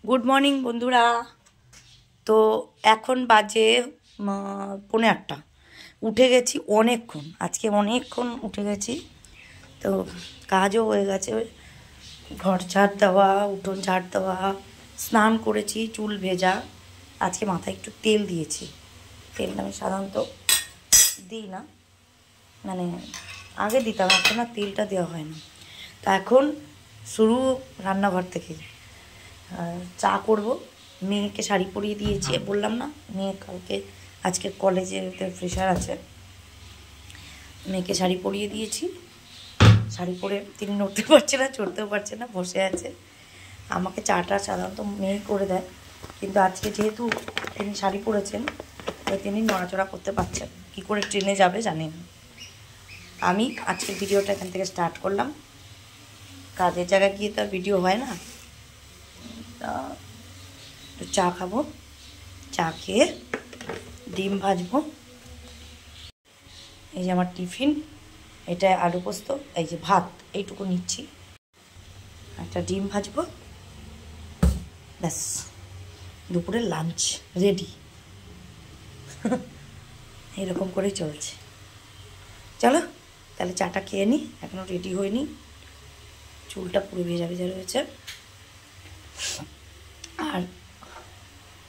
Good morning বন্ধুরা। তো এখন বাজে 8:30। উঠে গেছি অনেকক্ষণ, আজকে অনেকক্ষণ উঠে গেছি। তো কাজও হয়ে গেছে, ঘর ঝাড় দেওয়া, উঠোন ঝাড় দেওয়া, স্নান করেছি, চুল ভেজা। আজকে মাথায় একটু তেল দিয়েছি। তেলটা আমি সাধারণত দিই না, মানে আগে দিতাম, এখন আর তেলটা দেওয়া হয় না। তা এখন শুরু রান্নাঘর থেকে। চা করব, মেয়েকে শাড়ি পরিয়ে দিয়েছি, বললাম না মেয়ে কালকে আজকে কলেজে ফ্রেশার আছে, মেয়েকে শাড়ি পরিয়ে দিয়েছি। শাড়ি পরে তিনি নড়তে পারছে না, চড়তেও পারছে না, বসে আছে। আমাকে চাটা সাধারণত মেয়ে করে দেয়, কিন্তু আজকে যেহেতু তিনি শাড়ি পরেছেন তাই তিনি নড়াচড়া করতে পারছেন, কী করে ট্রেনে যাবে জানি না। আমি আজকের ভিডিওটা এখান থেকে স্টার্ট করলাম। কাজের জায়গায় গিয়ে তো আর ভিডিও হয় না। তা চা খাবো, চা খেয়ে ডিম ভাজবো। এই যে আমার টিফিন, এটা আলু পোস্ত, এই যে ভাত এইটুকু নিচ্ছি, একটা ডিম ভাজবো, ব্যাস দুপুরে লাঞ্চ রেডি। এরকম করেই চলছে। চলো তাহলে চাটা খেয়ে নিই, এখনও রেডি হয়নি, চুলটা পুরো ভেজা ভেজা রয়েছে। আর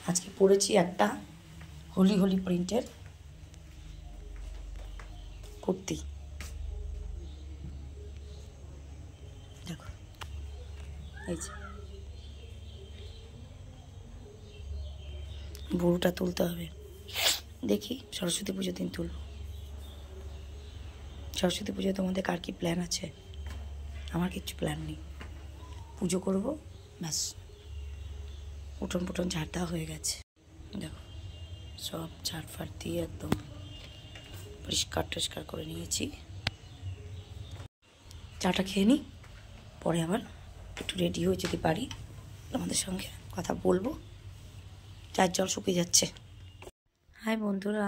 আজকে পরেছি একটা হোলি হোলি প্রিন্টের কুর্তি, দেখো এই যে। বুড়োটা তুলতে হবে, দেখি সরস্বতী পুজোর দিন তুলব। সরস্বতী পুজোয় তোমাদের কার কী প্ল্যান আছে? আমার কিচ্ছু প্ল্যান নেই, পুজো করবো ব্যাস। উঠোন পুটন ঝাড় দেওয়া হয়ে গেছে, দেখো সব ঝাড় ফাড় দিয়ে একদম পরিষ্কার টরিষ্কার করে নিয়েছি। চাটা খেয়ে নিই, পরে আবার একটু রেডি হয়ে যদি পারি তোমাদের সঙ্গে কথা বলবো। চার জল শুকিয়ে যাচ্ছে। হাই বন্ধুরা,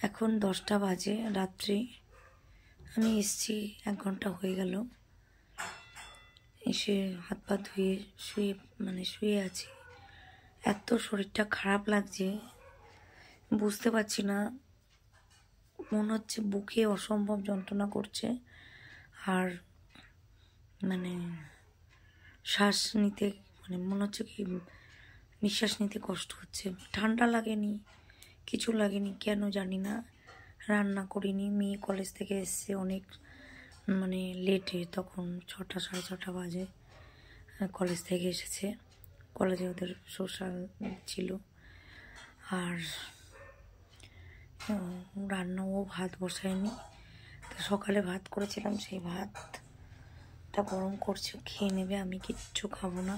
এখন 10টা বাজে রাত্রি। আমি এসছি 1 ঘন্টা হয়ে গেল, এসে হাত পা ধুয়ে শুয়ে আছি। এত শরীরটা খারাপ লাগছে, বুঝতে পারছি না, মনে হচ্ছে বুকে অসম্ভব যন্ত্রণা করছে, আর শ্বাস নিতে মনে হচ্ছে কি নিঃশ্বাস নিতে কষ্ট হচ্ছে। ঠান্ডা লাগেনি, কিছু লাগেনি, কেন জানি না। রান্না করিনি, মেয়ে কলেজ থেকে এসছে অনেক লেটে, তখন 6টা 6:30 বাজে কলেজ থেকে এসেছে। কলেজে ওদের সোশ্যাল ছিল, আর রান্নাও ভাত বসায়নি। তো সকালে ভাত করেছিলাম, সেই ভাতটা গরম করছে, খেয়ে নেবে, আমি কিচ্ছু খাবো না।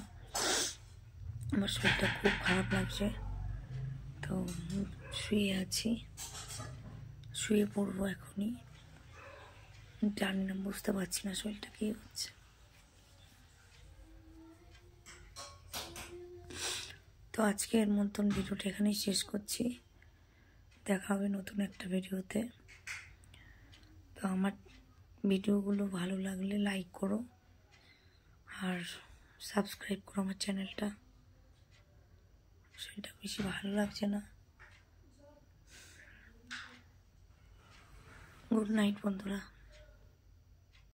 আমার শরীরটা খুব খারাপ লাগছে, তো শুয়ে আছি, শুয়ে পড়বো এখনই। জানি না, বুঝতে পারছি না শরীরটা কী হচ্ছে। তো আজকের মতন ভিডিওটা এখানেই শেষ করছি, দেখা হবে নতুন একটা ভিডিওতে। তো আমার ভিডিওগুলো ভালো লাগলে লাইক করো আর সাবস্ক্রাইব করো আমার চ্যানেলটা। সেটা বেশি ভালো লাগছে না। গুড নাইট বন্ধুরা।